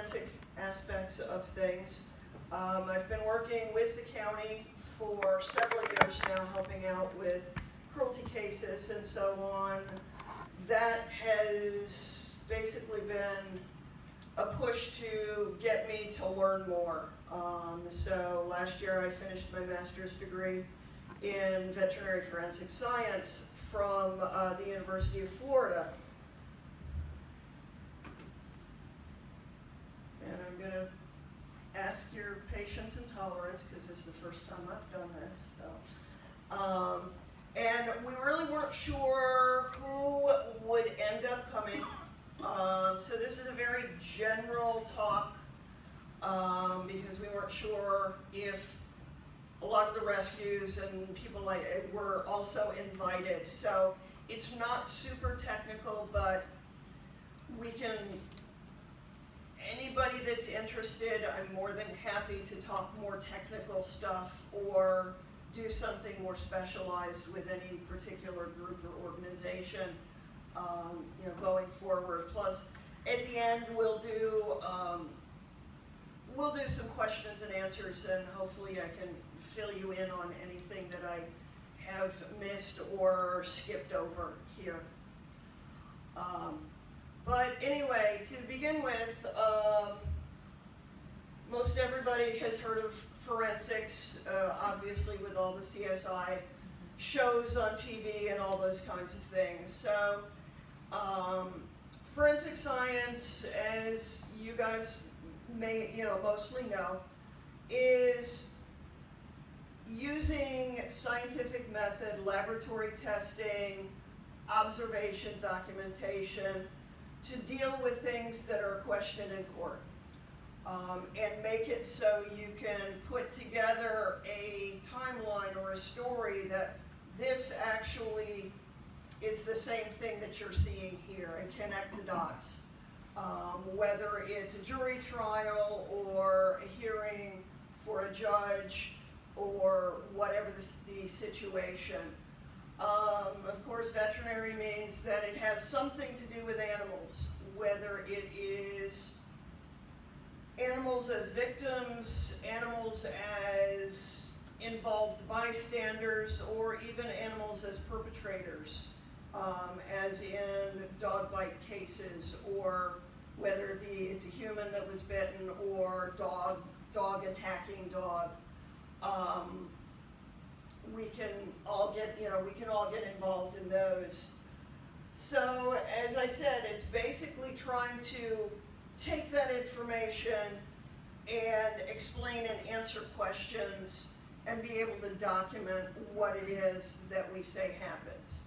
forensic aspects of things. I've been working with the county for several years now, helping out with cruelty cases and so on. That has basically been a push to get me to learn more. So last year I finished my master's degree in veterinary forensic science from the University of Florida. And I'm going to ask your patience and tolerance because this is the first time I've done this. So. And we really weren't sure who would end up coming. So this is a very general talk because we weren't sure if a lot of the rescues and people like it were also invited. So it's not super technical, but we can, anybody that's interested, I'm more than happy to talk more technical stuff or do something more specialized with any particular group or organization, going forward. Plus, at the end, we'll do some questions and answers, and hopefully I can fill you in on anything that I have missed or skipped over here. But anyway, to begin with, most everybody has heard of forensics, obviously with all the CSI shows on TV and all those kinds of things. So forensic science, as you guys may mostly know, is using scientific method, laboratory testing, observation, documentation to deal with things that are questioned in court. And make it so you can put together a timeline or a story that this actually is the same thing that you're seeing here, and connect the dots. Whether it's a jury trial or a hearing for a judge or whatever the situation. Of course, veterinary means that it has something to do with animals, whether it is animals as victims, animals as involved bystanders, or even animals as perpetrators, as in dog bite cases, or whether it's a human that was bitten or dog attacking dog. We can all get involved in those. So as I said, it's basically trying to take that information and explain and answer questions and be able to document what it is that we say happens.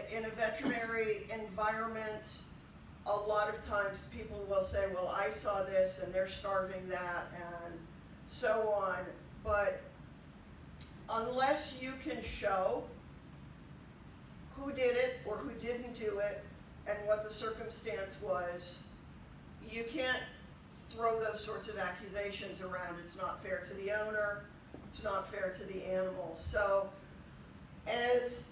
In a veterinary environment, a lot of times people will say, well, I saw this and they're starving that and so on. But unless you can show who did it or who didn't do it and what the circumstance was, you can't throw those sorts of accusations around. It's not fair to the owner, it's not fair to the animal. So as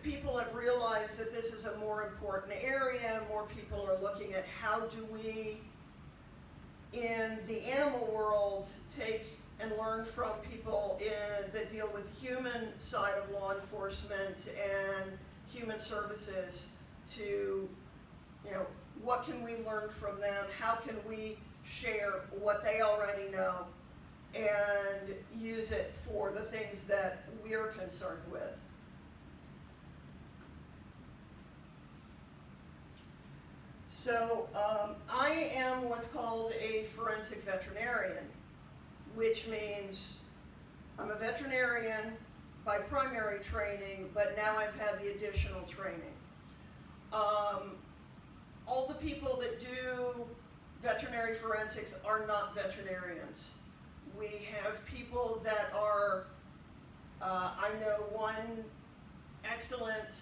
people have realized that this is a more important area, more people are looking at how do we, in the animal world, take and learn from people that deal with the human side of law enforcement and human services to, what can we learn from them? How can we share what they already know and use it for the things that we're concerned with? So I am what's called a forensic veterinarian, which means I'm a veterinarian by primary training, but now I've had the additional training. All the people that do veterinary forensics are not veterinarians. We have people that are, I know one excellent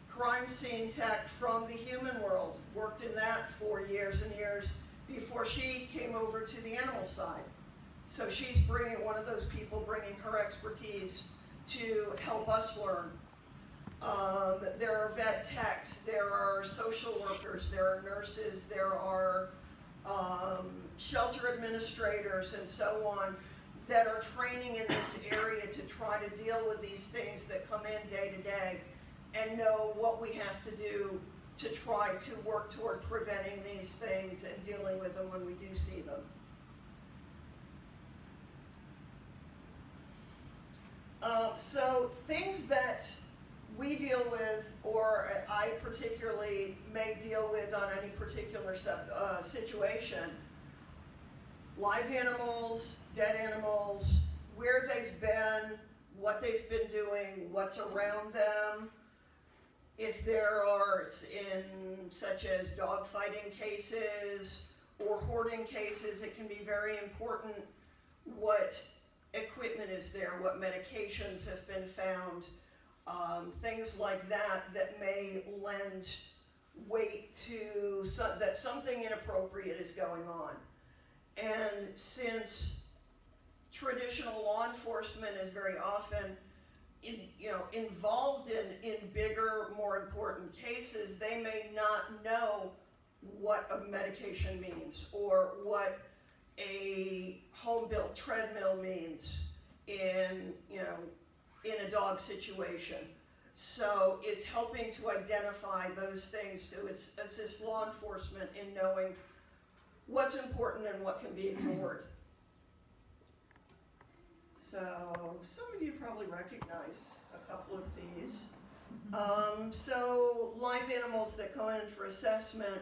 crime scene tech from the human world, worked in that for years and years before she came over to the animal side. So she's one of those people bringing her expertise to help us learn. There are vet techs, there are social workers, there are nurses, there are shelter administrators and so on that are training in this area to try to deal with these things that come in day to day and know what we have to do to try to work toward preventing these things and dealing with them when we do see them. So things that we deal with, or I particularly may deal with on any particular situation: live animals, dead animals, where they've been, what they've been doing, what's around them. If there are, in such as dog fighting cases or hoarding cases, it can be very important what equipment is there, what medications have been found, things like that that may lend weight to that something inappropriate is going on. And since traditional law enforcement is very often involved in bigger, more important cases, they may not know what a medication means or what a home-built treadmill means in a dog situation. So it's helping to identify those things to assist law enforcement in knowing what's important and what can be ignored. So some of you probably recognize a couple of these. So live animals that come in for assessment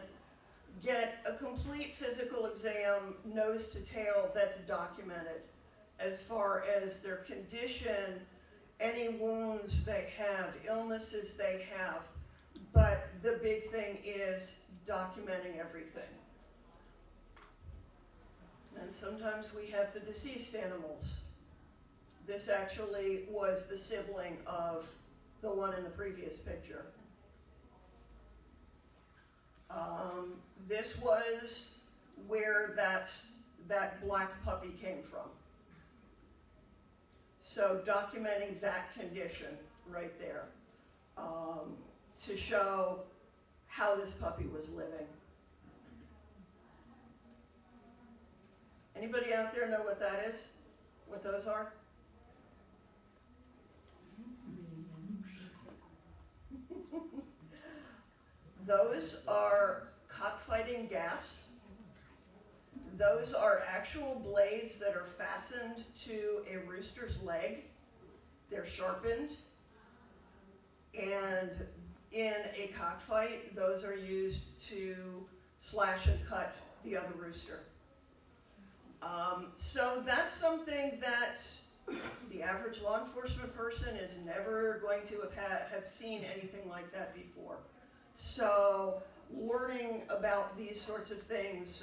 get a complete physical exam, nose to tail, that's documented as far as their condition, any wounds they have, illnesses they have. But the big thing is documenting everything. And sometimes we have the deceased animals. This actually was the sibling of the one in the previous picture. This was where that black puppy came from. So documenting that condition right there to show how this puppy was living. Anybody out there know what that is? What those are? Those are cockfighting gaffs. Those are actual blades that are fastened to a rooster's leg. They're sharpened. And in a cockfight, those are used to slash and cut the other rooster. So that's something that the average law enforcement person is never going to have seen anything like that before. So learning about these sorts of things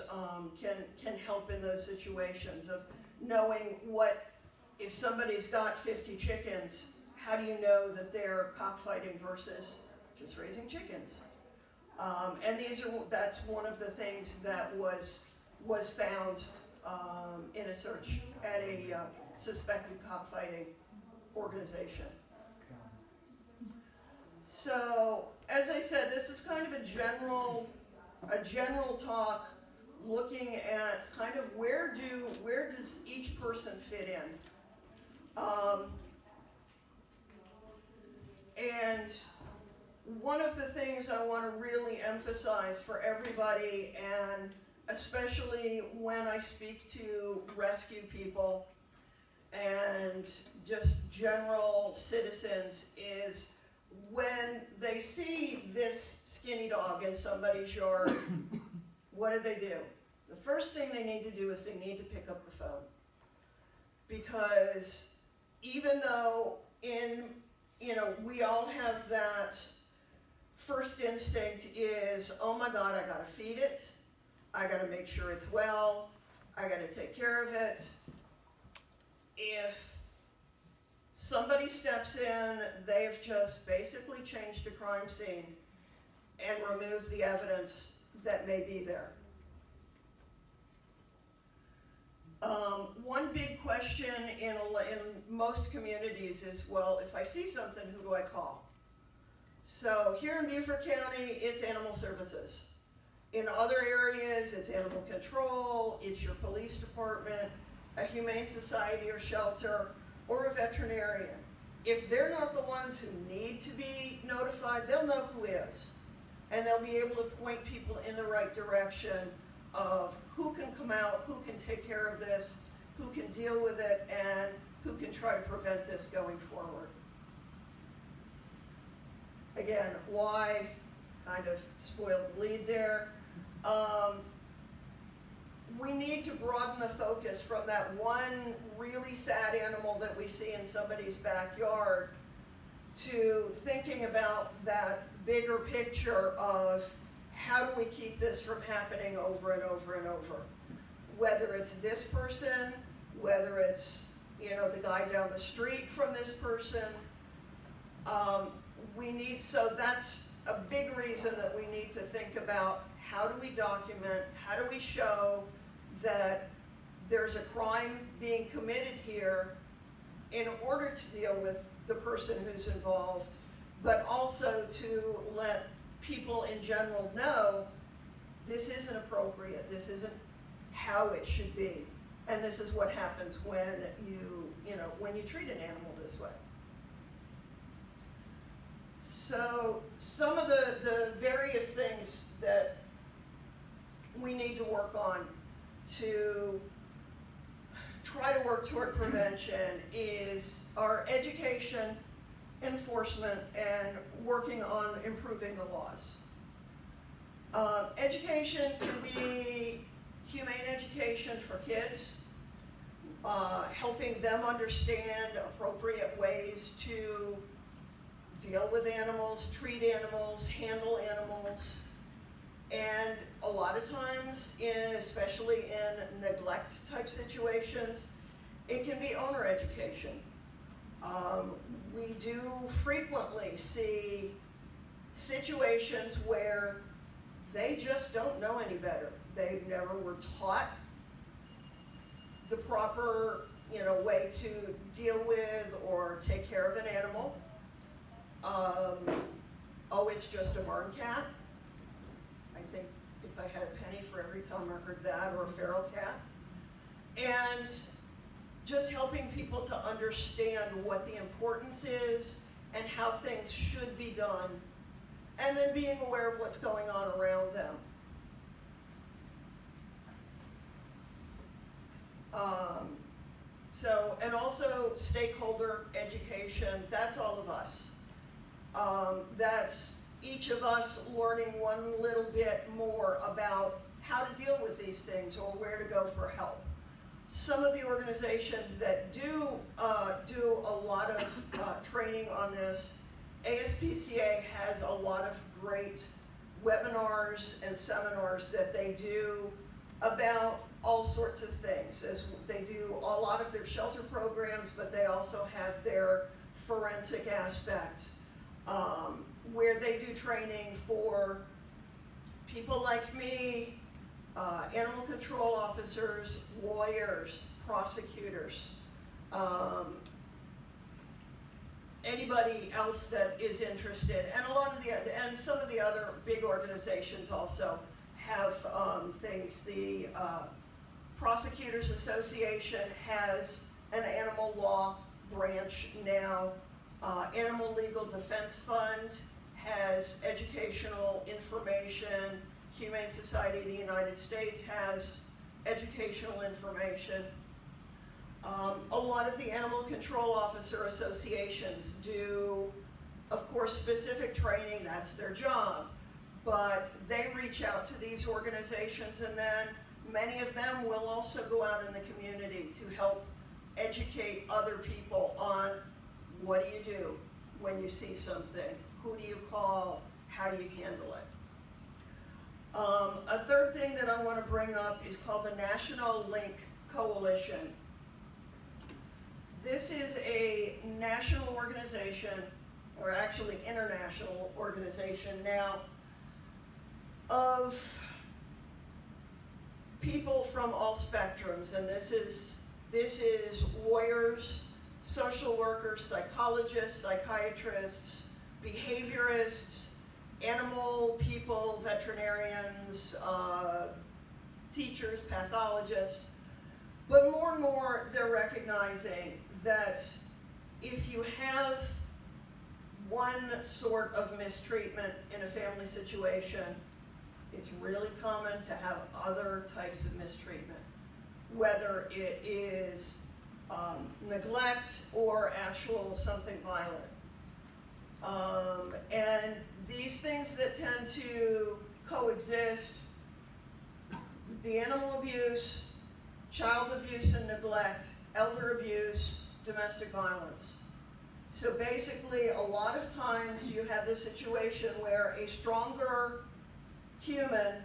can help in those situations of knowing what, if somebody's got 50 chickens, how do you know that they're cockfighting versus just raising chickens? And that's one of the things that was found in a search at a suspected cockfighting organization. So, as I said, this is kind of a general talk looking at kind of where does each person fit in. And one of the things I want to really emphasize for everybody, and especially when I speak to rescue people and just general citizens, is when they see this skinny dog in somebody's yard, what do? The first thing they need to do is they need to pick up the phone. Because even though we all have that first instinct is, oh my God, I gotta feed it, I gotta make sure it's well, I gotta take care of it. If somebody steps in, they've just basically changed a crime scene and removed the evidence that may be there. One big question in most communities is, well, if I see something, who do I call? So here in Beaufort County, it's animal services. In other areas, it's animal control, it's your police department, a humane society or shelter, or a veterinarian. If they're not the ones who need to be notified, they'll know who is. And they'll be able to point people in the right direction of who can come out, who can take care of this, who can deal with it, and who can try to prevent this going forward. Again, why? Kind of spoiled the lead there. We need to broaden the focus from that one really sad animal that we see in somebody's backyard to thinking about that bigger picture of how do we keep this from happening over and over and over. Whether it's this person, whether it's, you know, the guy down the street from this person, so that's a big reason that we need to think about how do we document, how do we show that there's a crime being committed here in order to deal with the person who's involved, but also to let people in general know this isn't appropriate, this isn't how it should be, and this is what happens when when you treat an animal this way. So some of the various things that we need to work on to try to work toward prevention is our education, enforcement, and working on improving the laws. Education can be humane education for kids, helping them understand appropriate ways to deal with animals, treat animals, handle animals. And a lot of times, especially in neglect type situations, it can be owner education. We do frequently see situations where they just don't know any better. They never were taught the proper, way to deal with or take care of an animal. Oh, it's just a barn cat. I think if I had a penny for every time I heard that, or a feral cat. And just helping people to understand what the importance is and how things should be done, and then being aware of what's going on around them. And also stakeholder education, that's all of us. That's each of us learning one little bit more about how to deal with these things or where to go for help. Some of the organizations that do a lot of training on this, ASPCA has a lot of great webinars and seminars that they do about all sorts of things. As they do a lot of their shelter programs, but they also have their forensic aspect, where they do training for people like me, animal control officers, lawyers, prosecutors, anybody else that is interested, and some of the other big organizations also have things. The Prosecutors Association has an animal law branch now. Animal Legal Defense Fund has educational information. Humane Society of the United States has educational information. A lot of the animal control officer associations do, of course, specific training, that's their job, but they reach out to these organizations, and then many of them will also go out in the community to help educate other people on what do you do when you see something, who do you call, how do you handle it. A third thing that I want to bring up is called the National Link Coalition. This is a national organization, or actually international organization now, of people from all spectrums, and this is lawyers, social workers, psychologists, psychiatrists, behaviorists, animal people, veterinarians, teachers, pathologists, but more and more they're recognizing that if you have one sort of mistreatment in a family situation, it's really common to have other types of mistreatment, whether it is neglect or actual something violent. And these things that tend to coexist, the animal abuse, child abuse and neglect, elder abuse, domestic violence. So basically, a lot of times you have this situation where a stronger human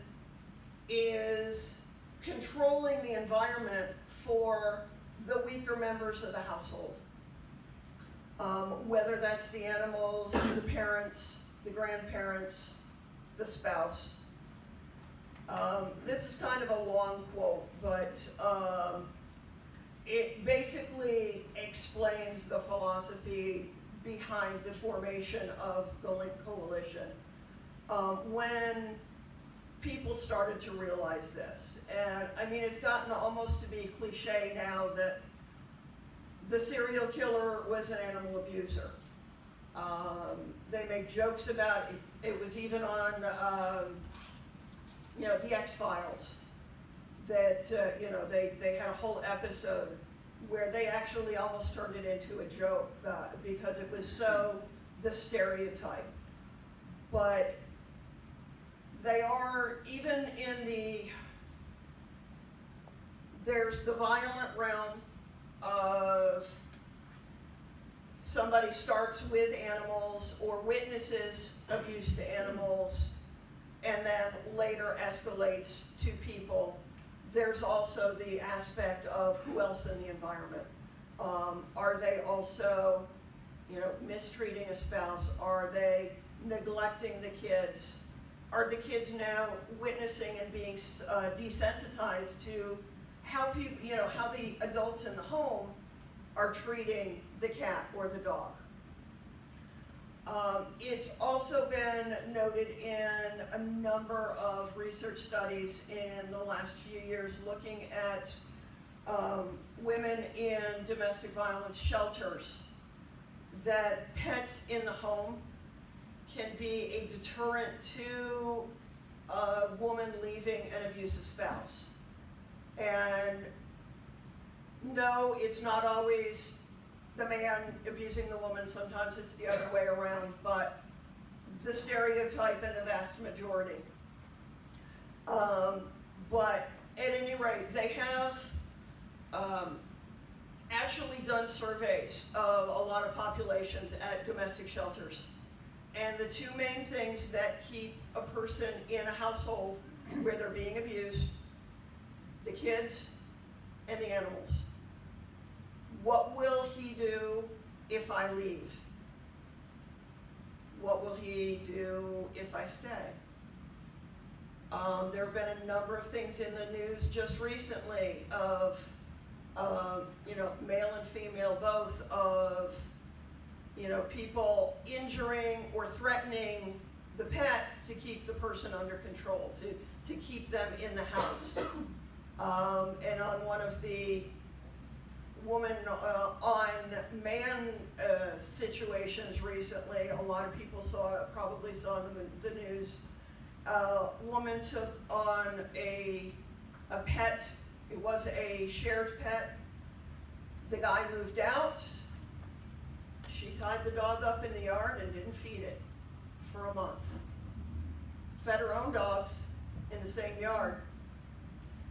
is controlling the environment for the weaker members of the household. Whether that's the animals, the parents, the grandparents, the spouse. This is kind of a long quote, but it basically explains the philosophy behind the formation of the Link Coalition. When people started to realize this, and I mean, it's gotten almost to be cliche now that the serial killer was an animal abuser. They make jokes about it. It was even on, the X-Files. That they had a whole episode where they actually almost turned it into a joke because it was so the stereotype. But they are, even in there's the violent realm of somebody starts with animals or witnesses abuse to animals and then later escalates to people. There's also the aspect of who else in the environment. Are they also, mistreating a spouse? Are they neglecting the kids? Are the kids now witnessing and being desensitized to how people, how the adults in the home are treating the cat or the dog? It's also been noted in a number of research studies in the last few years looking at women in domestic violence shelters that pets in the home can be a deterrent to a woman leaving an abusive spouse. And no, it's not always the man abusing the woman, sometimes it's the other way around, but the stereotype in the vast majority. But at any rate, they have actually done surveys of a lot of populations at domestic shelters. And the two main things that keep a person in a household where they're being abused, the kids and the animals. What will he do if I leave? What will he do if I stay? There have been a number of things in the news just recently of, male and female both, of, people injuring or threatening the pet to keep the person under control, to keep them in the house. And on one of the woman on man situations recently, a lot of people probably saw the news. Woman took on a pet. It was a shared pet. The guy moved out. She tied the dog up in the yard and didn't feed it for a month. Fed her own dogs in the same yard,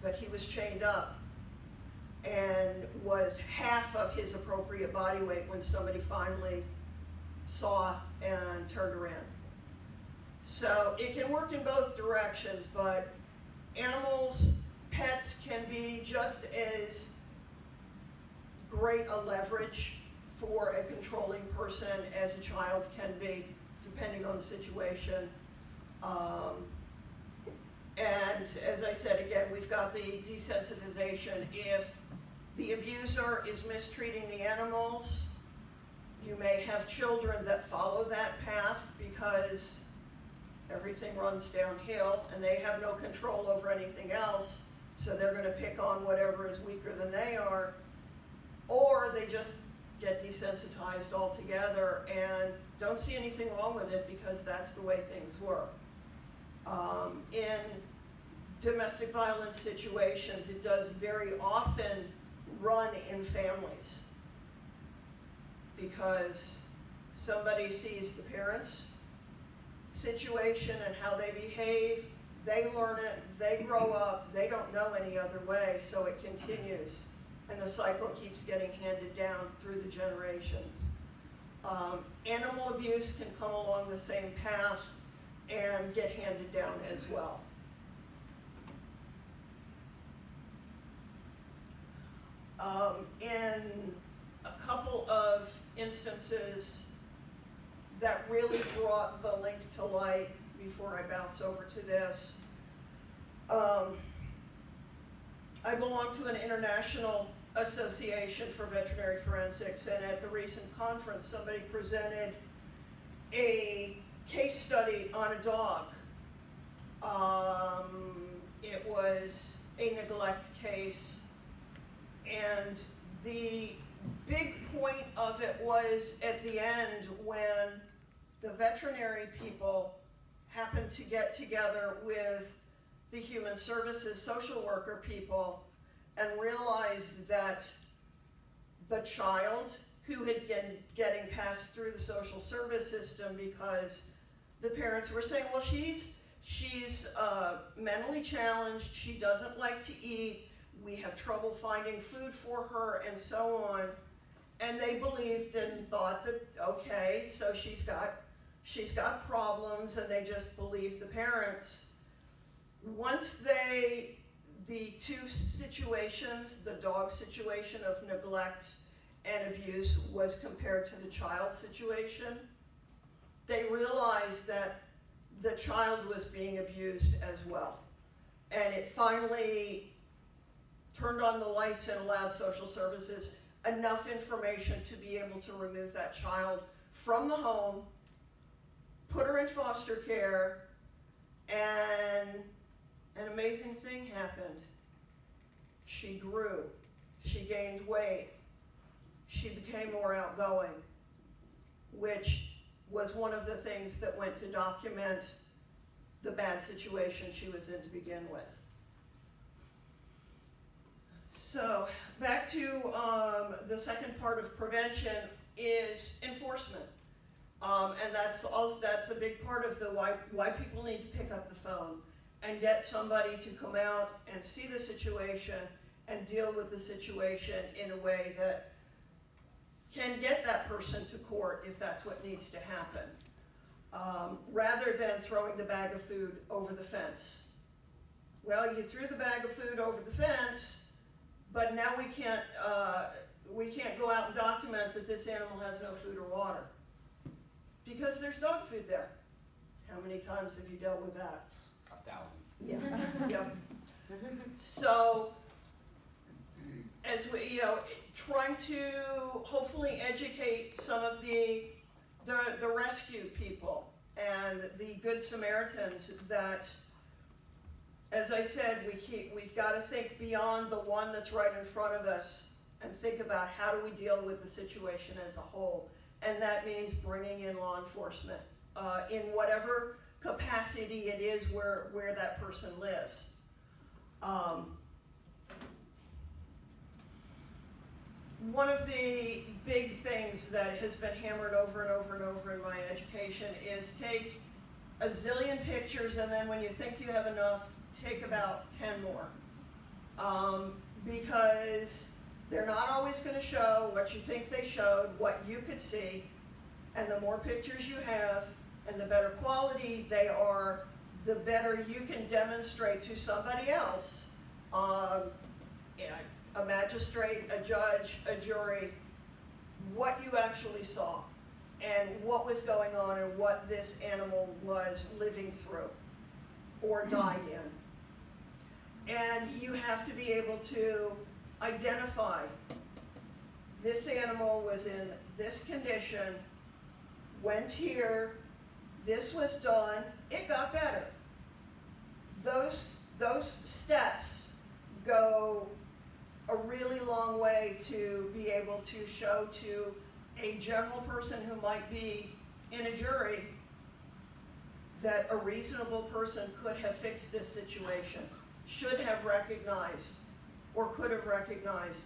but he was chained up and was half of his appropriate body weight when somebody finally saw and turned around. So it can work in both directions, but animals, pets can be just as great a leverage for a controlling person as a child can be, depending on the situation. And as I said, again, we've got the desensitization. If the abuser is mistreating the animals, You may have children that follow that path because everything runs downhill and they have no control over anything else, so they're going to pick on whatever is weaker than they are, or they just get desensitized altogether and don't see anything wrong with it because that's the way things were. In domestic violence situations, it does very often run in families because somebody sees the parents' situation and how they behave, they learn it, they grow up, they don't know any other way, so it continues. And the cycle keeps getting handed down through the generations. Animal abuse can come along the same path and get handed down as well. In a couple of instances that really brought the link to light, before I bounce over to this, I belong to an international association for veterinary forensics, and at the recent conference somebody presented a case study on a dog. It was a neglect case, and the big point of it was at the end when the veterinary people happened to get together with the human services social worker people and realized that the child who had been getting passed through the social service system because the parents were saying, well, she's mentally challenged, she doesn't like to eat, we have trouble finding food for her, and so on. And they believed and thought that, okay, so she's got problems, and they just believed the parents. Once the two situations, the dog situation of neglect and abuse was compared to the child situation, they realized that the child was being abused as well. And it finally turned on the lights and allowed social services enough information to be able to remove that child from the home, put her in foster care, and an amazing thing happened. She grew, she gained weight, she became more outgoing, which was one of the things that went to document the bad situation she was in to begin with. So back to the second part of prevention is enforcement. And that's a big part of the why people need to pick up the phone and get somebody to come out and see the situation and deal with the situation in a way that can get that person to court if that's what needs to happen, rather than throwing the bag of food over the fence. Well, you threw the bag of food over the fence, but now we can't go out and document that this animal has no food or water because there's dog food there. How many times have you dealt with that? 1,000. Yeah. Yep. So, as we, trying to hopefully educate some of the rescue people and the Good Samaritans that, as I said, we've got to think beyond the one that's right in front of us and think about how do we deal with the situation as a whole. And that means bringing in law enforcement in whatever capacity it is where that person lives. One of the big things that has been hammered over and over and over in my education is take a zillion pictures, and then when you think you have enough, take about 10 more. Because they're not always going to show what you think they showed, what you could see, and the more pictures you have and the better quality they are, the better you can demonstrate to somebody else, a magistrate, a judge, a jury, what you actually saw and what was going on and what this animal was living through or died in. And you have to be able to identify this animal was in this condition, went here, this was done, it got better. Those steps go a really long way to be able to show to a general person who might be in a jury that a reasonable person could have fixed this situation, should have recognized, or could have recognized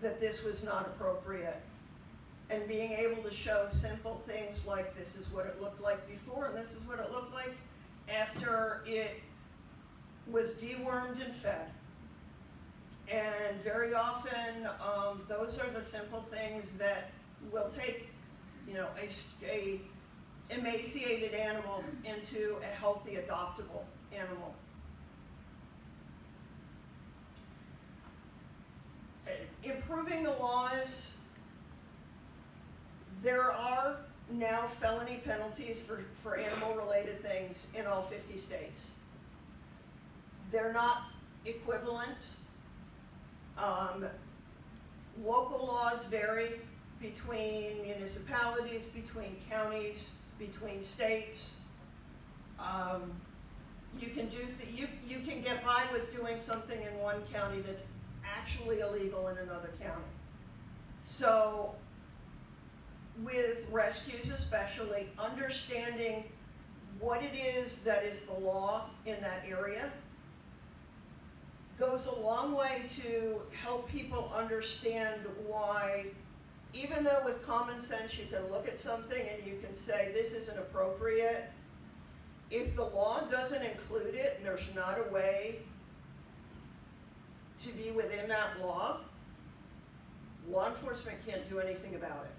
that this was not appropriate. And being able to show simple things like this is what it looked like before and this is what it looked like after it was dewormed and fed. And very often, those are the simple things that will take, you know, a emaciated animal into a healthy, adoptable animal. Improving the laws, there are now felony penalties for animal-related things in all 50 states. They're not equivalent. Local laws vary between municipalities, between counties, between states. You can you can get by with doing something in one county that's actually illegal in another county. So with rescues especially, understanding what it is that is the law in that area goes a long way to help people understand why, even though with common sense you can look at something and you can say this isn't appropriate, if the law doesn't include it and there's not a way to be within that law enforcement can't do anything about it,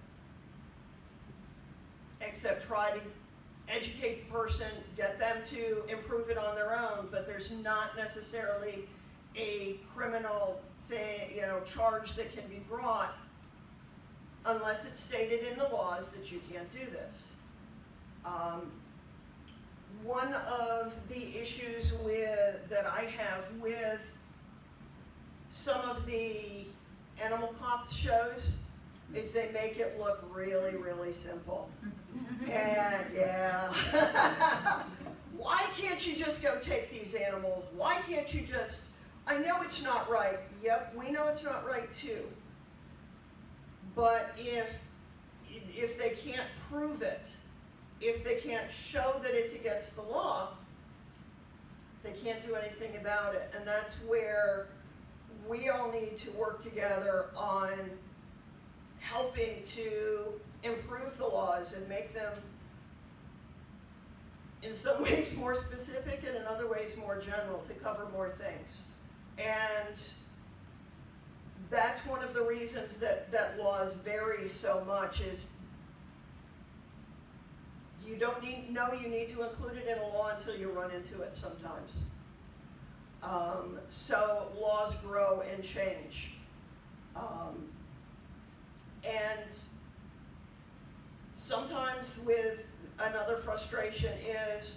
except try to educate the person, get them to improve it on their own, but there's not necessarily a criminal thing, charge that can be brought unless it's stated in the laws that you can't do this. One of the issues that I have with some of the animal cops shows is they make it look really, really simple. And yeah, why can't you just go take these animals? Why can't you just, I know it's not right. Yep, we know it's not right too. But if they can't prove it, if they can't show that it's against the law, they can't do anything about it. And that's where we all need to work together on helping to improve the laws and make them in some ways more specific and in other ways more general to cover more things. And that's one of the reasons that laws vary so much is you don't know you need to include it in a law until you run into it sometimes. So laws grow and change. And sometimes with another frustration is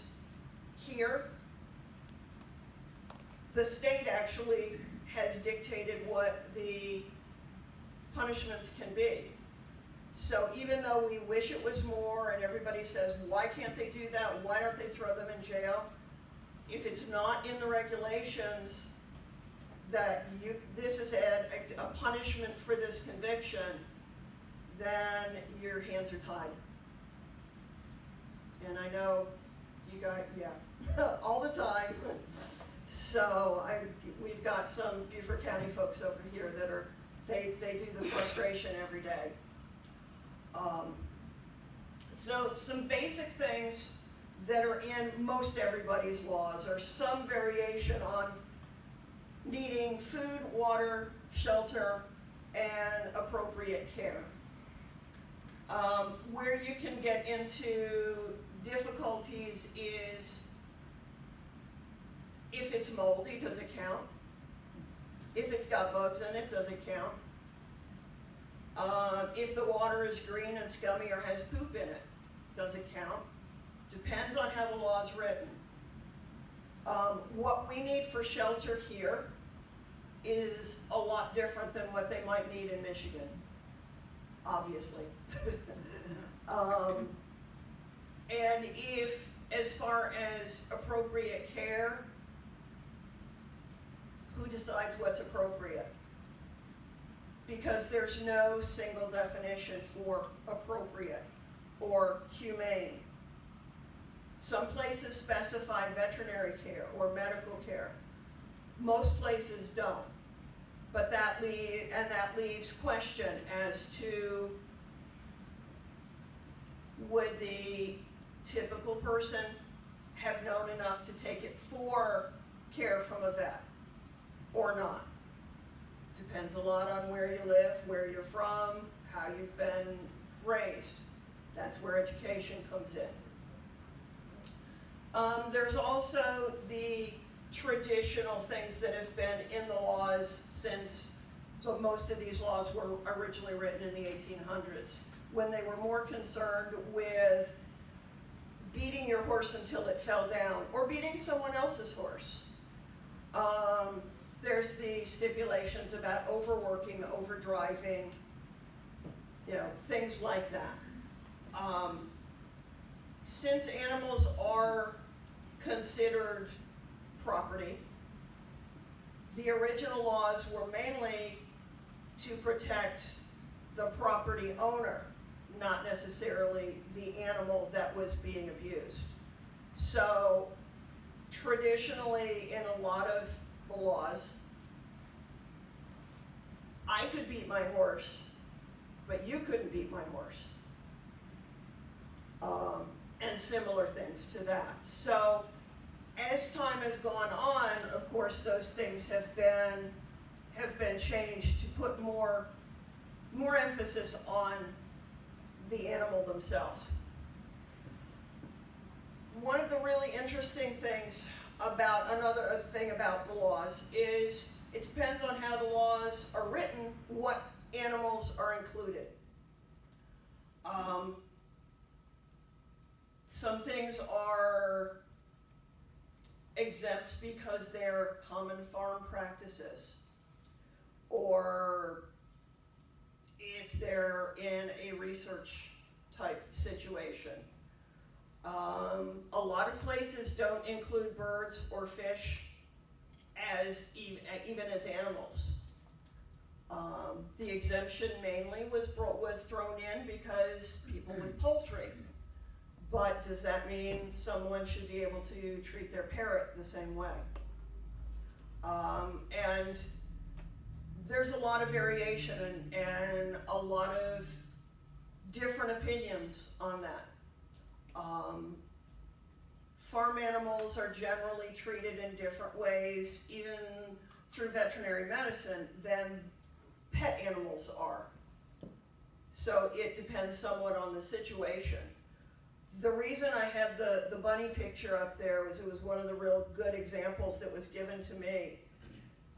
here, the state actually has dictated what the punishments can be. So even though we wish it was more and everybody says, why can't they do that? Why don't they throw them in jail? If it's not in the regulations that this is a punishment for this conviction, then your hands are tied. And I know you guys, yeah, all the time. So we've got some Beaufort County folks over here that they do the frustration every day. So some basic things that are in most everybody's laws are some variation on needing food, water, shelter, and appropriate care. Where you can get into difficulties is if it's moldy, does it count? If it's got bugs in it, does it count? If the water is green and scummy or has poop in it, does it count? Depends on how the law is written. What we need for shelter here is a lot different than what they might need in Michigan. obviously. And if, as far as appropriate care, who decides what's appropriate? Because there's no single definition for appropriate or humane. Some places specify veterinary care or medical care. Most places don't. But that leaves question as to, would the typical person have known enough to take it for care from a vet or not? Depends a lot on where you live, where you're from, how you've been raised. That's where education comes in. There's also the traditional things that have been in the laws since, so most of these laws were originally written in the 1800s, when they were more concerned with beating your horse until it fell down, or beating someone else's horse. There's the stipulations about overworking, overdriving, things like that. Since animals are considered property, the original laws were mainly to protect the property owner, not necessarily the animal that was being abused. So traditionally, in a lot of the laws, I could beat my horse, but you couldn't beat my horse. And similar things to that. So as time has gone on, of course, those things have been changed to put more emphasis on the animal themselves. One of the really interesting things about, another thing about the laws is it depends on how the laws are written, what animals are included. Some things are exempt because they're common farm practices, or if they're in a research type situation. A lot of places don't include birds or fish as even as animals. The exemption mainly was thrown in because people with poultry. But does that mean someone should be able to treat their parrot the same way? And there's a lot of variation and a lot of different opinions on that. Farm animals are generally treated in different ways, even through veterinary medicine, than pet animals are. So it depends somewhat on the situation. The reason I have the bunny picture up there was it was one of the real good examples that was given to me.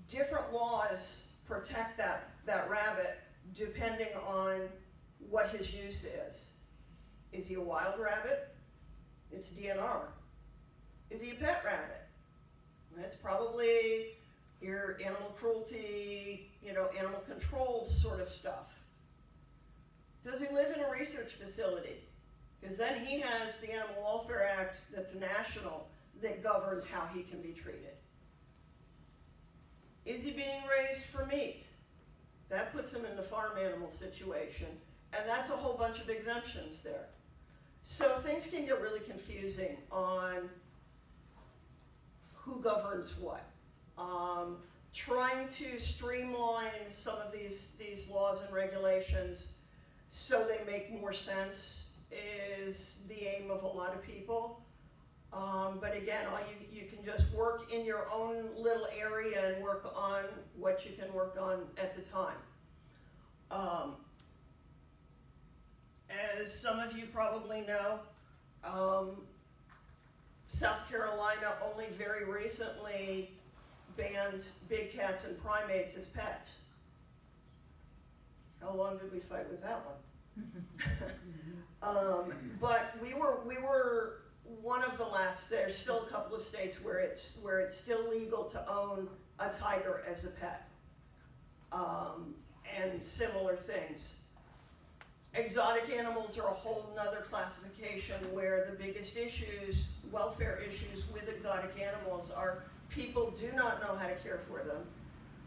Different laws protect that rabbit depending on what his use is. Is he a wild rabbit? It's DNR. Is he a pet rabbit? It's probably your animal cruelty, animal control sort of stuff. Does he live in a research facility? Because then he has the Animal Welfare Act that's national that governs how he can be treated. Is he being raised for meat? That puts him in the farm animal situation, and that's a whole bunch of exemptions there. So things can get really confusing on who governs what. Trying to streamline some of these laws and regulations so they make more sense is the aim of a lot of people. But again, you can just work in your own little area and work on what you can work on at the time. As some of you probably know, South Carolina only very recently banned big cats and primates as pets. How long did we fight with that one? But we were one of the last. There's still a couple of states where it's still legal to own a tiger as a pet, and similar things. Exotic animals are a whole nother classification where the biggest issues, welfare issues with exotic animals are people do not know how to care for them.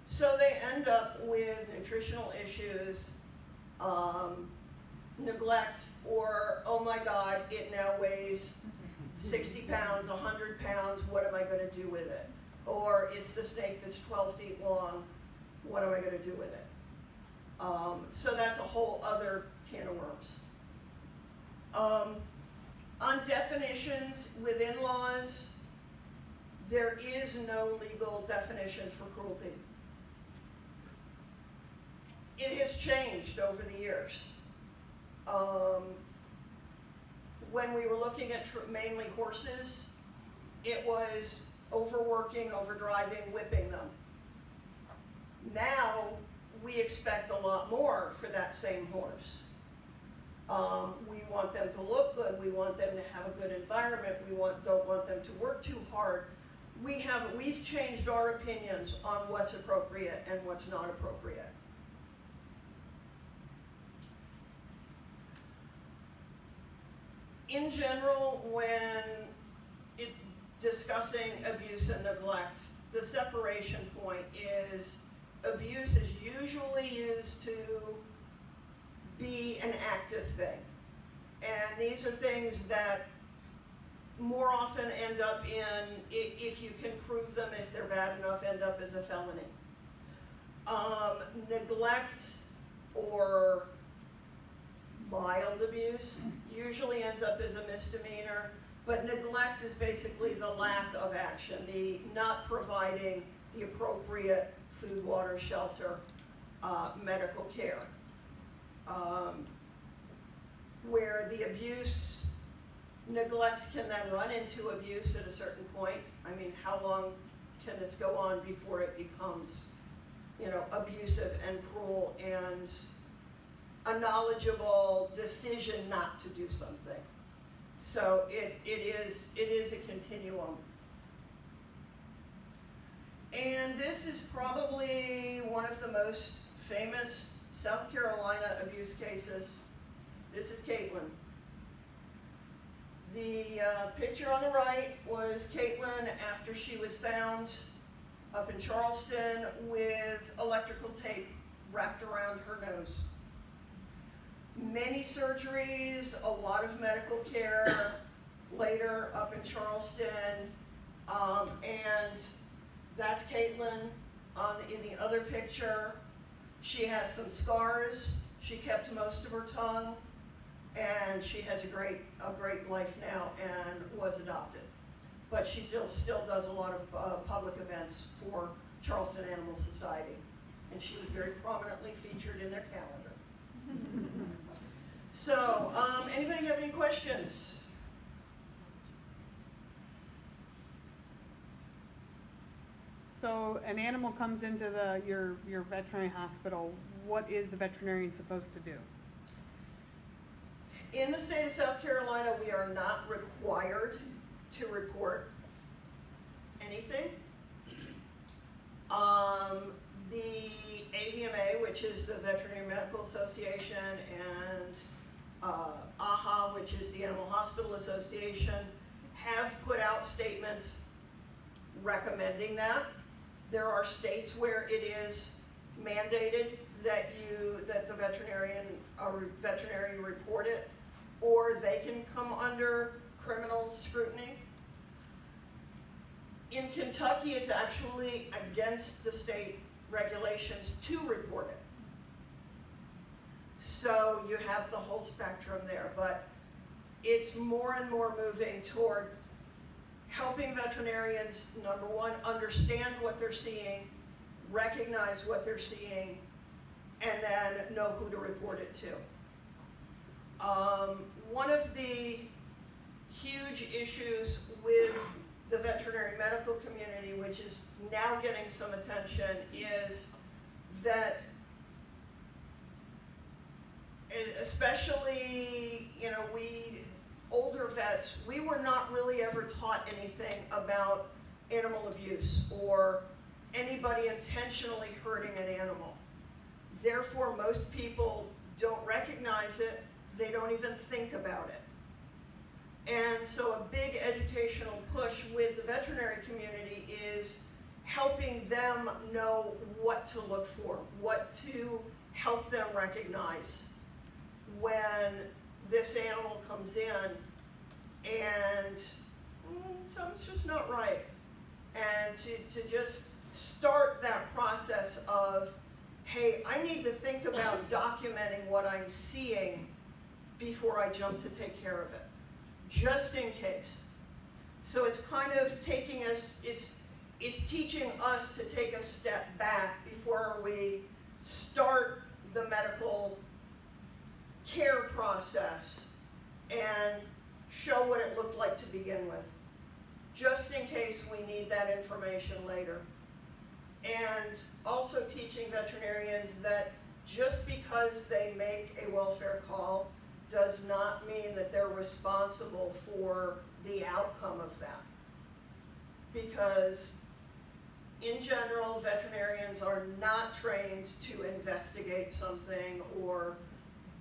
So they end up with nutritional issues, neglect, or, oh my God, it now weighs 60 pounds, 100 pounds, what am I going to do with it? Or it's the snake that's 12 feet long, what am I going to do with it? So that's a whole other can of worms. On definitions within laws, there is no legal definition for cruelty. It has changed over the years. When we were looking at mainly horses, it was overworking, overdriving, whipping them. Now, we expect a lot more for that same horse. We want them to look good, we want them to have a good environment, we don't want them to work too hard. We've changed our opinions on what's appropriate and what's not appropriate. In general, when it's discussing abuse and neglect, the separation point is abuse is usually used to be an active thing. And these are things that more often end up in, if you can prove them, if they're bad enough, end up as a felony. Neglect or mild abuse usually ends up as a misdemeanor, but neglect is basically the lack of action, the not providing the appropriate food, water, shelter, medical care. Where the abuse, neglect can then run into abuse at a certain point. I mean, how long can this go on before it becomes, abusive and cruel and a knowledgeable decision not to do something? So it is a continuum. And this is probably one of the most famous South Carolina abuse cases. This is Caitlin. The picture on the right was Caitlin after she was found up in Charleston with electrical tape wrapped around her nose. Many surgeries, a lot of medical care later up in Charleston, and that's Caitlin. In the other picture, she has some scars. She kept most of her tongue, and she has a great life now and was adopted. But she still does a lot of public events for Charleston Animal Society, and she was very prominently featured in their calendar. So, anybody have any questions? So an animal comes into your veterinary hospital. What is the veterinarian supposed to do? In the state of South Carolina, we are not required to report anything. The AVMA, which is the Veterinary Medical Association, and AHA, which is the Animal Hospital Association, have put out statements recommending that. There are states where it is mandated that the veterinarian report it, or they can come under criminal scrutiny. In Kentucky, it's actually against the state regulations to report it. So you have the whole spectrum there, but it's more and more moving toward helping veterinarians, number one, understand what they're seeing, recognize what they're seeing, and then know who to report it to. One of the huge issues with the veterinary medical community, which is now getting some attention, is that especially, we older vets, we were not really ever taught anything about animal abuse or anybody intentionally hurting an animal. Therefore, most people don't recognize it, they don't even think about it. And so a big educational push with the veterinary community is helping them know what to look for, what to help them recognize when this animal comes in and something's just not right. And to just start that process of, hey, I need to think about documenting what I'm seeing before I jump to take care of it, just in case. So it's kind of taking us, it's teaching us to take a step back before we start the medical care process and show what it looked like to begin with, just in case we need that information later. And also teaching veterinarians that just because they make a welfare call does not mean that they're responsible for the outcome of that. Because in general, veterinarians are not trained to investigate something or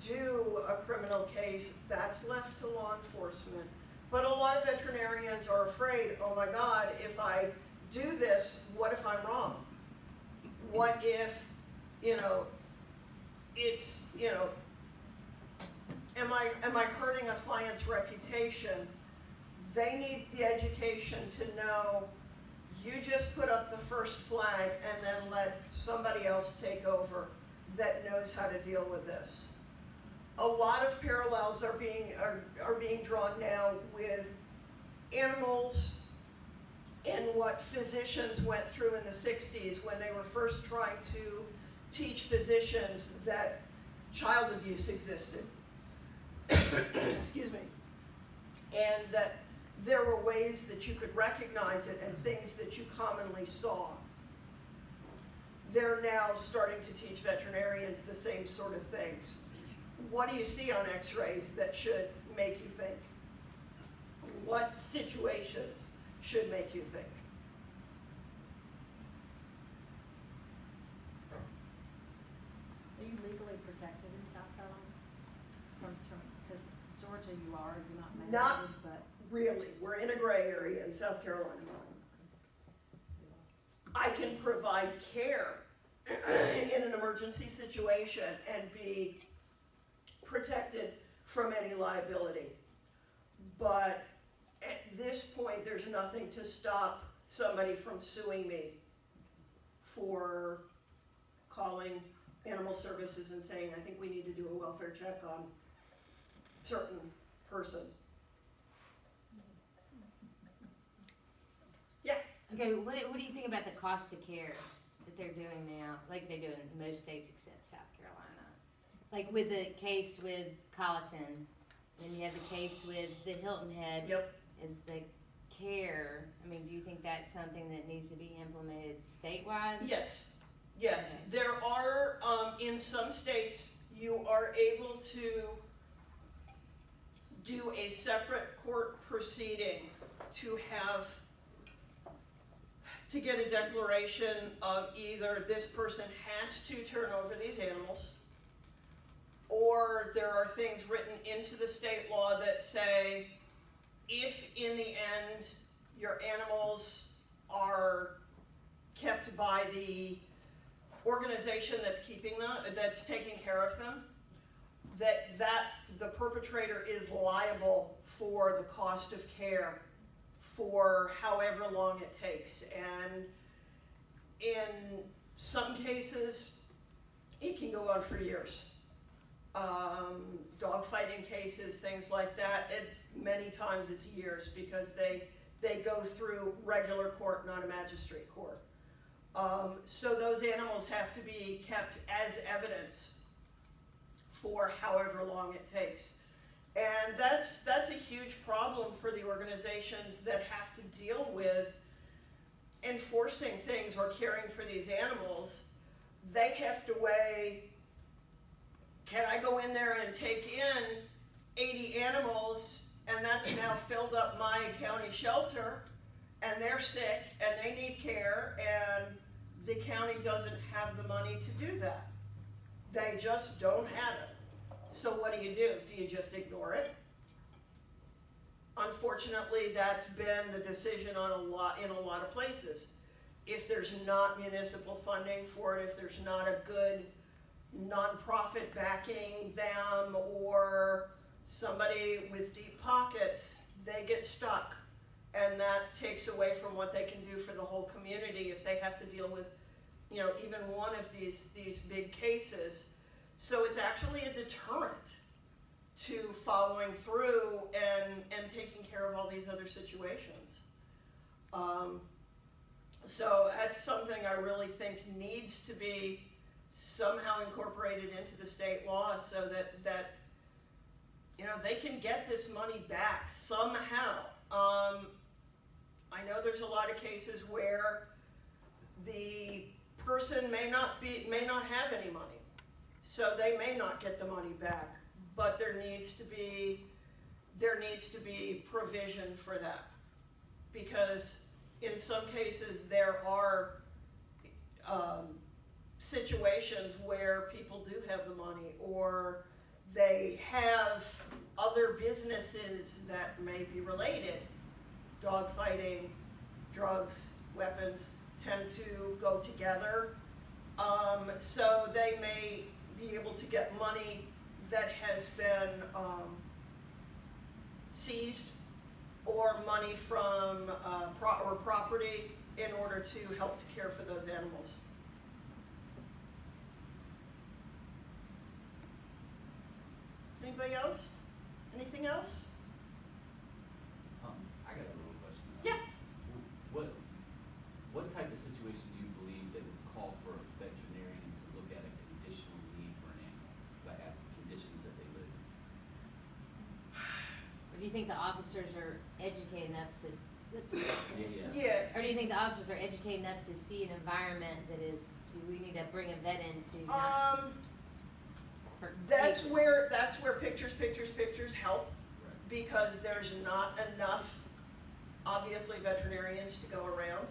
do a criminal case. That's left to law enforcement. But a lot of veterinarians are afraid, oh my God, if I do this, what if I'm wrong? What if, it's, am I hurting a client's reputation? They need the education to know you just put up the first flag and then let somebody else take over that knows how to deal with this. A lot of parallels are being drawn now with animals and what physicians went through in the 60s when they were first trying to teach physicians that child abuse existed. Excuse me. And that there were ways that you could recognize it and things that you commonly saw. They're now starting to teach veterinarians the same sort of things. What do you see on x-rays that should make you think? What situations should make you think? Are you legally protected in South Carolina? Because Georgia you are, you're not mandated, Not but... really. We're in a gray area in South Carolina. I can provide care in an emergency situation and be protected from any liability. But at this point, there's nothing to stop somebody from suing me for calling animal services and saying, I think we need to do a welfare check on certain person. Yeah. Okay, what do you think about the cost of care that they're doing now, like they do in most states except South Carolina? Like with the case with Colleton, and you have the case with the Hilton Head. Yep. Is the care, I mean, do you think that's something that needs to be implemented statewide? Yes. Yes. Okay. There are, in some states, you are able to do a separate court proceeding to get a declaration of either this person has to turn over these animals, or there are things written into the state law that say if in the end your animals are kept by the organization that's keeping them, that's taking care of them, that the perpetrator is liable for the cost of care for however long it takes. And in some cases, it can go on for years. Dogfighting cases, things like that, many times it's years because they go through regular court, not a magistrate court. So those animals have to be kept as evidence for however long it takes. And that's a huge problem for the organizations that have to deal with enforcing things or caring for these animals. They have to weigh, can I go in there and take in 80 animals and that's now filled up my county shelter and they're sick and they need care and the county doesn't have the money to do that. They just don't have it. So what do? Do you just ignore it? Unfortunately, that's been the decision in a lot of places. If there's not municipal funding for it, if there's not a good nonprofit backing them, or somebody with deep pockets, they get stuck. And that takes away from what they can do for the whole community if they have to deal with, even one of these big cases. So it's actually a deterrent to following through and taking care of all these other situations. So that's something I really think needs to be somehow incorporated into the state law, so that they can get this money back somehow. I know there's a lot of cases where the person may not have any money, so they may not get the money back, but there needs to be provision for that, because in some cases there are situations where people do have the money, or they have other businesses that may be related. Dog fighting, drugs, weapons tend to go together. So they may be able to get money that has been seized, or money from or property, in order to help to care for those animals. Anybody else? Anything else? I got a little question. Yeah. What type of situation do you believe that would call for a veterinarian to look at a conditional need for an animal, like as the conditions that they live in? Or do you think the officers are educated enough to, Yeah. or do you think the officers are educated enough to see an environment that is, do we need to bring a vet in to for That's cases? where pictures help, Right. because there's not enough, obviously, veterinarians to go around.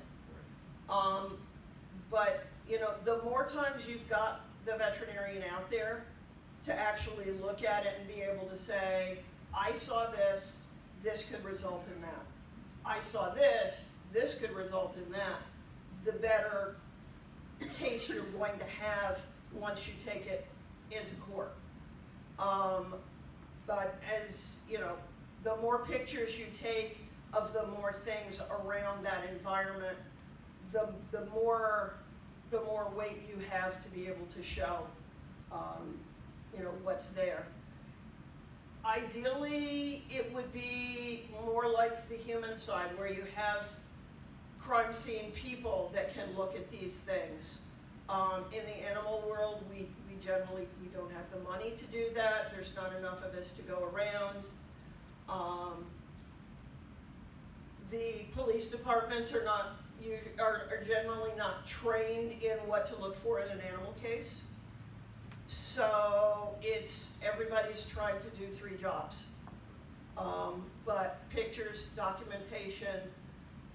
But the more times you've got the veterinarian out there to actually look at it and be able to say, I saw this could result in that. I saw this could result in that, the better case you're going to have once you take it into court. But as the more pictures you take of the more things around that environment, the more weight you have to be able to show what's there. Ideally, it would be more like the human side, where you have crime scene people that can look at these things. In the animal world, we generally don't have the money to do that. There's not enough of us to go around. The police departments are generally not trained in what to look for in an animal case. So everybody's trying to do 3 jobs. But pictures, documentation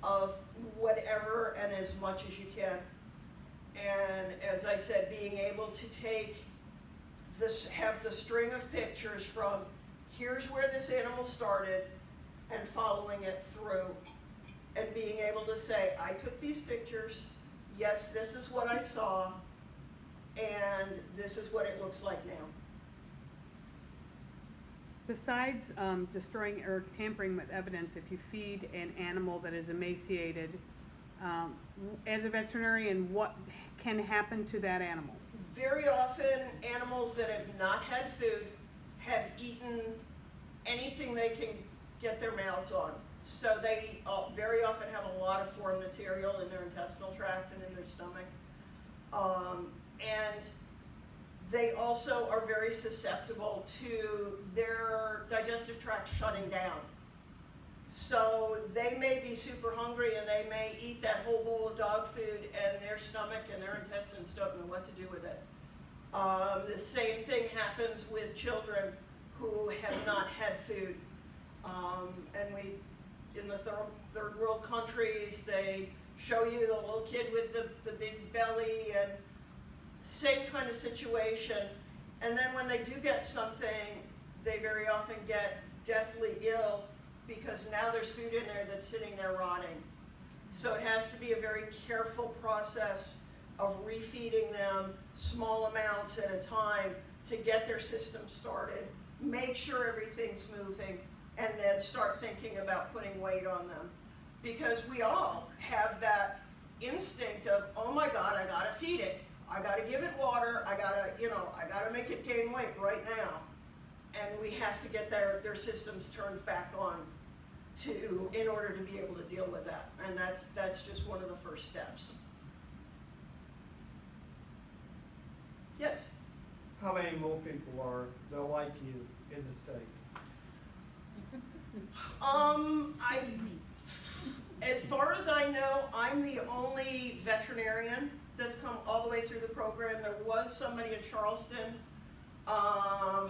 of whatever and as much as you can. And as I said, being able to have the string of pictures from here's where this animal started and following it through, and being able to say, I took these pictures, yes, this is what I saw, and this is what it looks like now. Besides destroying or tampering with evidence, if you feed an animal that is emaciated, as a veterinarian, what can happen to that animal? Very often, animals that have not had food have eaten anything they can get their mouths on. So they very often have a lot of foreign material in their intestinal tract and in their stomach. And they also are very susceptible to their digestive tract shutting down. So they may be super hungry and they may eat that whole bowl of dog food, and their stomach and their intestines don't know what to do with it. The same thing happens with children who have not had food. And in the third world countries, they show you the little kid with the big belly, and same kind of situation. And then when they do get something, they very often get deathly ill because now there's food in there that's sitting there rotting. So it has to be a very careful process of refeeding them small amounts at a time to get their system started, make sure everything's moving, and then start thinking about putting weight on them. Because we all have that instinct of, oh my God, I gotta feed it. I gotta give it water, I gotta make it gain weight right now. And we have to get their systems turned back on in order to be able to deal with that. And that's just one of the first steps. Yes? How many more people are there like you in the state? As far as I know, I'm the only veterinarian that's come all the way through the program. There was somebody in Charleston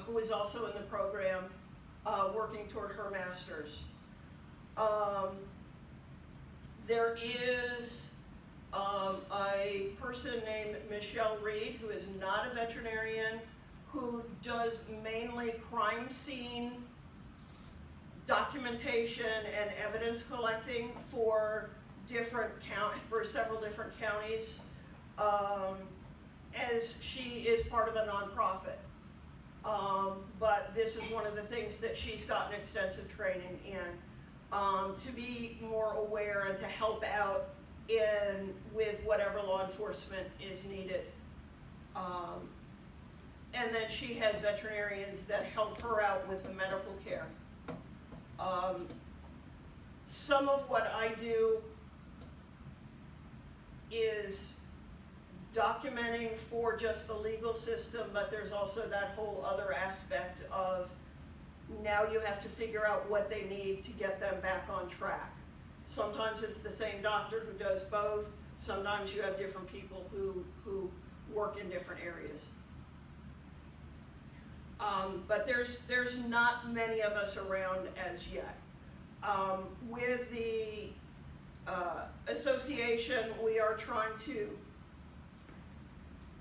who is also in the program working toward her master's. There is a person named Michelle Reed, who is not a veterinarian, who does mainly crime scene documentation and evidence collecting for several different counties, as she is part of a nonprofit. But this is one of the things that she's gotten extensive training in, to be more aware and to help out with whatever law enforcement is needed. And then she has veterinarians that help her out with the medical care. Some of what I do is documenting for just the legal system, but there's also that whole other aspect of now you have to figure out what they need to get them back on track. Sometimes it's the same doctor who does both. Sometimes you have different people who work in different areas. But there's not many of us around as yet. With the association, we are trying to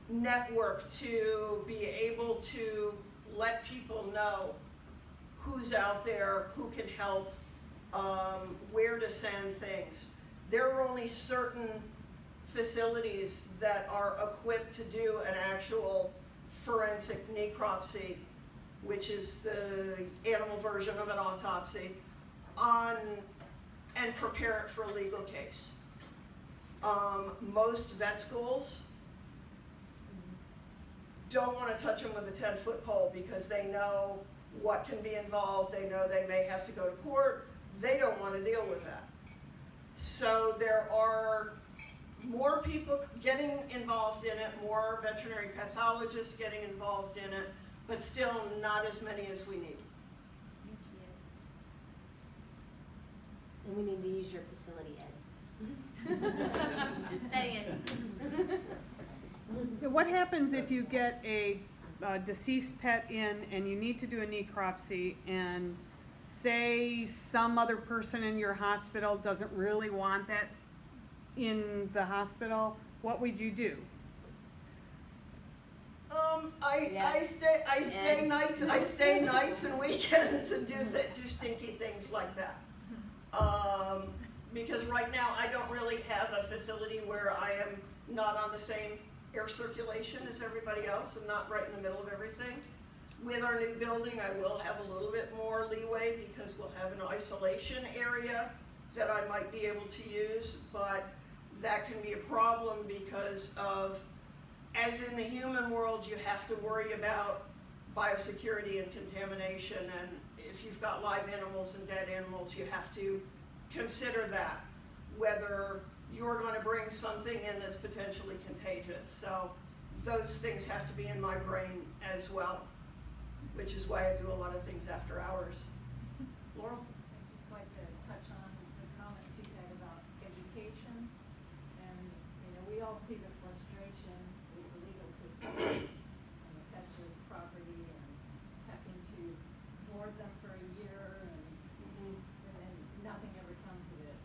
network to be able to let people know who's out there, who can help, where to send things. There are only certain facilities that are equipped to do an actual forensic necropsy, which is the animal version of an autopsy, and prepare it for a legal case. Most vet schools don't want to touch them with a 10-foot pole because they know what can be involved. They know they may have to go to court. They don't want to deal with that. So there are more people getting involved in it, more veterinary pathologists getting involved in it, but still not as many as we need. And we need to use your facility, Ed. Just saying. What happens if you get a deceased pet in and you need to do a necropsy, and say some other person in your hospital doesn't really want that in the hospital? What would you do? I stay nights and weekends and do stinky things like that. Because right now I don't really have a facility where I am not on the same air circulation as everybody else and not right in the middle of everything. With our new building, I will have a little bit more leeway because we'll have an isolation area that I might be able to use, but that can be a problem because of, as in the human world, you have to worry about biosecurity and contamination, and if you've got live animals and dead animals, you have to consider that, whether you're going to bring something in that's potentially contagious. So those things have to be in my brain as well, which is why I do a lot of things after hours. Laurel? I'd just like to touch on the comments you had about education. And, we all see the frustration with the legal system and the pets as property and having to board them for a year and then nothing ever comes of it.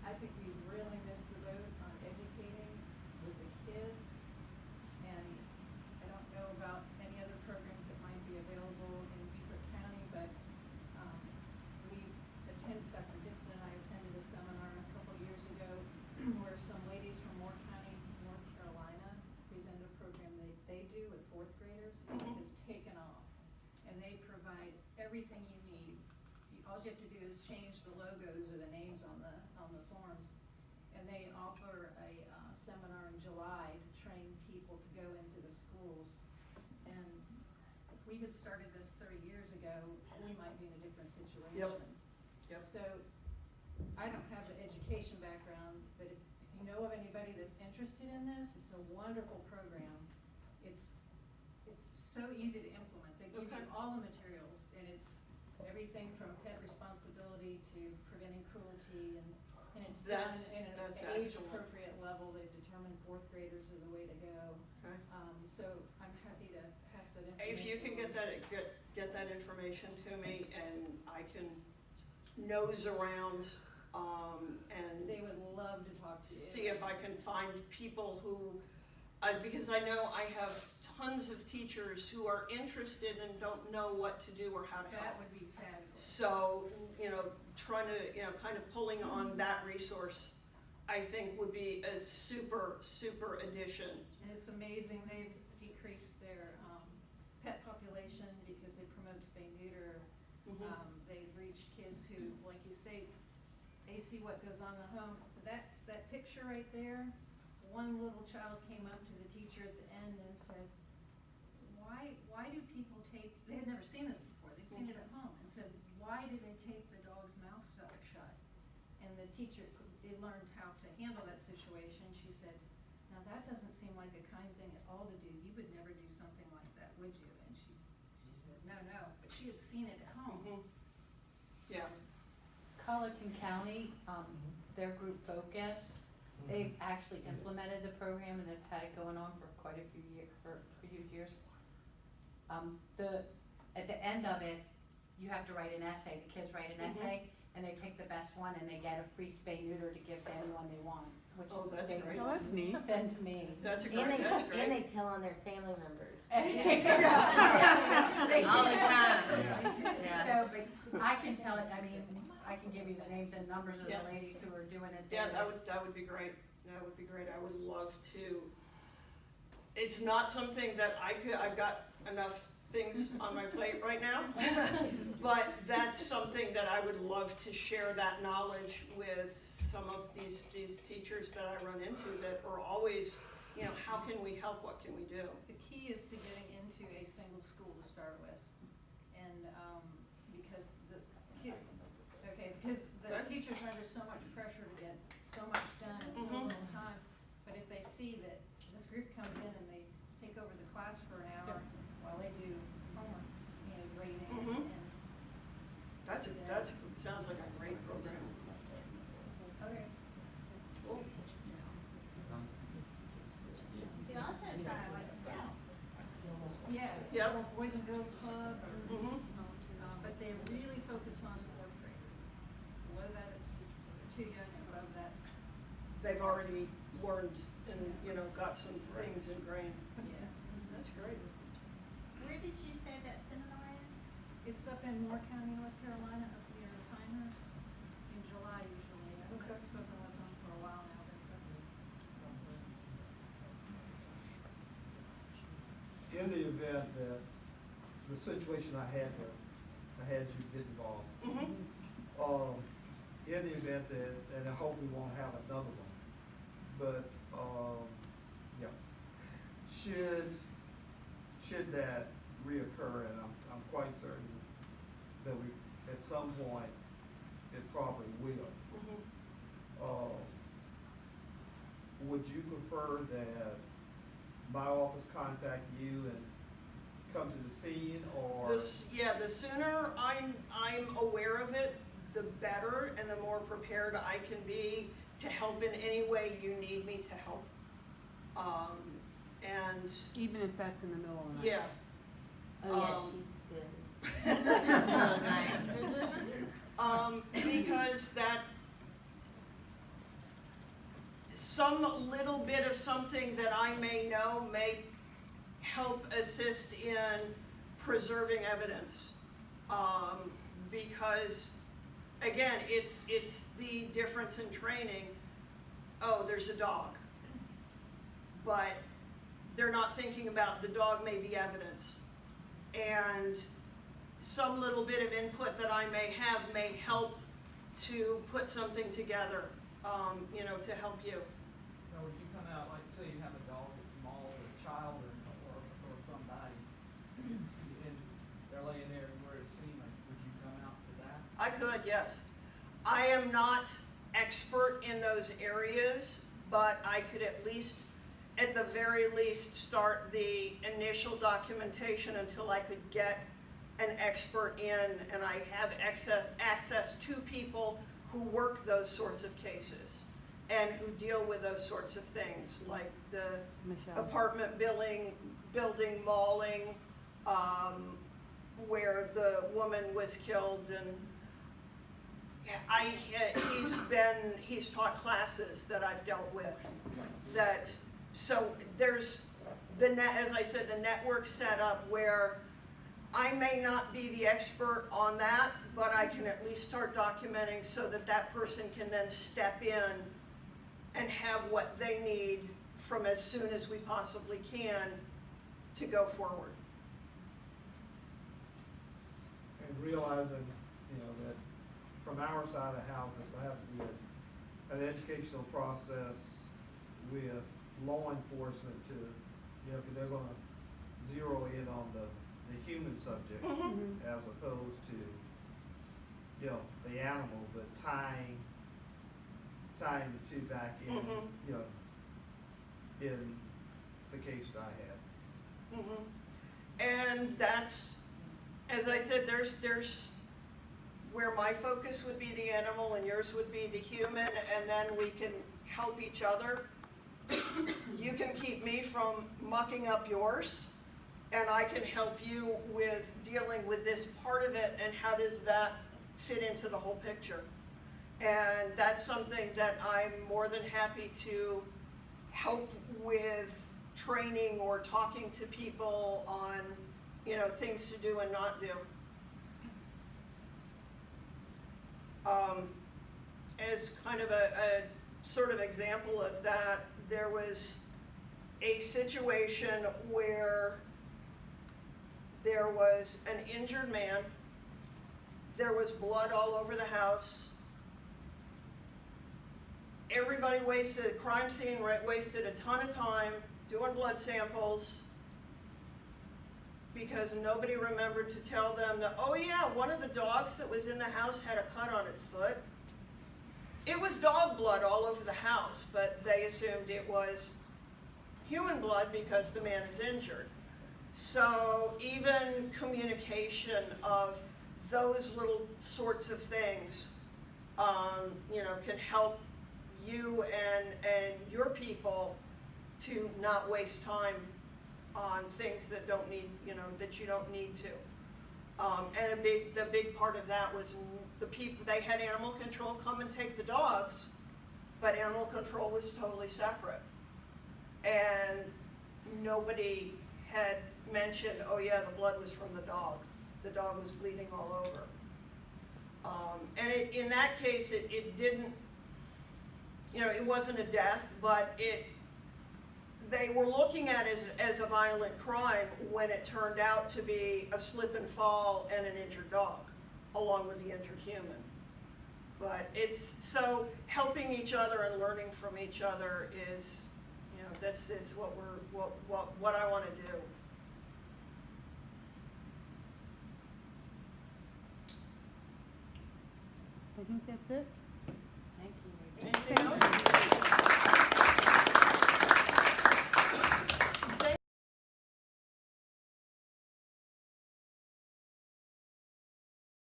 I think we really missed the boat on educating with the kids, and I don't know Mhm. is taken off, and they provide everything you need. All you have to do is change the logos or the names on the forms, and they offer a seminar in July to train people to go into the schools. And if we had started this 30 years ago, we might be in a different situation. Yep. So, I don't have the education background, but if you know of anybody that's interested in this, it's a wonderful program. It's so easy to implement. They give you Okay. all the materials, and it's everything from pet responsibility to preventing cruelty, and it's done That's in an excellent. age-appropriate level. They've determined fourth graders are the way to go. Okay. So I'm happy to pass that information. If you can get that information to me, and I can nose around, and They would love to talk to you. see if I can find people who, because I know I have tons of teachers who are interested and don't know what to do or how to help. That would be fabulous. So, trying to, kind of pulling on that resource, I think would be a super, super addition. And it's amazing, they've decreased their pet population because they promote spay-neuter. They've reached kids who, like you say, they see what goes on in the home. That picture right there, one little child came up to the teacher at the end and said, why do people tape, they had never seen this before, they'd seen it at home, and said, why do they tape the dog's mouth shut? And the teacher, they learned how to handle that situation. She said, now that doesn't seem like a kind thing at all to do. You would never do something like that, would you? And she said, no, but she had seen it at home. Yeah. Colleton County, their group Focus, they've actually implemented the program and they've had it going on for quite a few years. At the end of it, you have to write an essay. The kids write an essay, and they pick the best one, and they get a free spay neuter to give to anyone they want, which Oh, that's they great. Oh, that's neat. send to me. That's And great. they tell on their family members. They All the do. time. Yeah. So, but I can tell it, I mean, I can give you the names and numbers of Yeah. the ladies who are doing it. Yeah, that would be great. That would be great. I would love to. It's not something that I've got enough things on my plate right now, but that's something that I would love to share that knowledge with some of these teachers that I run into that are always, how can we help? What can we do? The key is to getting into a single school to start with. And, because because the Okay. teachers are under so much pressure to get so much done in so little time. But if they see that this group comes in and they take over the class for an hour while they do homework, grading and Sounds like a great program. okay. Cool. You also try like scouts. Yeah. Yep. Or Boys and Girls Club, or, Mhm. but they really focus on fourth graders. Below that, it's too young, and above that, They've already learned and, got some things ingrained. yes. That's great. Where did you say that seminar is? It's up in Moore County, North Carolina, up near Pinehurst, in July usually. I've Okay. spoken with them for a while now, but that's, In the event that the situation I had you get involved, in the event that, and I hope we won't have another one, but, yeah, should that reoccur, and I'm quite certain that we, at some point, it probably will. Would you prefer that my office contact you and come to the scene, or? The sooner I'm aware of it, the better, and the more prepared I can be to help in any way you need me to help. And Even if that's in the middle of the night. yeah, Oh, yeah, Um, she's good. because that some little bit of something that I may know may help assist in preserving evidence. Because again, it's the difference in training. Oh, there's a dog. But they're not thinking about the dog may be evidence. And some little bit of input that I may have may help to put something together, you know, to help you. Now, would you come out, like, say you have a dog that's mauled or a child or somebody, and they're laying there where it's semen, would you come out to that? I could, yes. I am not expert in those areas, but I could at the very least, start the initial documentation until I could get an expert in, and I have access to people who work those sorts of cases and who deal with those sorts of things, like the Michelle. apartment building mauling, where the woman was killed, and he's taught classes that I've dealt with. So there's as I said, the network set up where I may not be the expert on that, but I can at least start documenting so that that person can then step in and have what they need from as soon as we possibly can to go forward. And realizing, you know, that from our side of the house, it's gonna have to be an educational process with law enforcement to, you know, 'cause they're gonna zero in on the human subject Mhm. as opposed to, you know, the animal, but tying the two back in, Mhm. you know, in the case that I had. Mhm. And that's, as I said, there's where my focus would be the animal and yours would be the human, and then we can help each other. You can keep me from mucking up yours, and I can help you with dealing with this part of it, and how does that fit into the whole picture. And that's something that I'm more than happy to help with training or talking to people on, you know, things to do and not do. As kind of a sort of example of that, there was a situation where there was an injured man, there was blood all over the house. Everybody wasted, crime scene wasted a ton of time doing blood samples because nobody remembered to tell them that, oh yeah, one of the dogs that was in the house had a cut on its foot. It was dog blood all over the house, but they assumed it was human blood because the man is injured. So even communication of those little sorts of things, you know, can help you and your people to not waste time on things that don't need, you know, that you don't need to. And the big part of that was the people, they had animal control come and take the dogs, but animal control was totally separate. And nobody had mentioned, oh yeah, the blood was from the dog. The dog was bleeding all over. And in that case, it didn't, you know, it wasn't a death, but they were looking at it as a violent crime when it turned out to be a slip and fall and an injured dog, along with the injured human. But it's, so helping each other and learning from each other is, you know, that's what I want to do. I think that's it. Thank you. Anything else?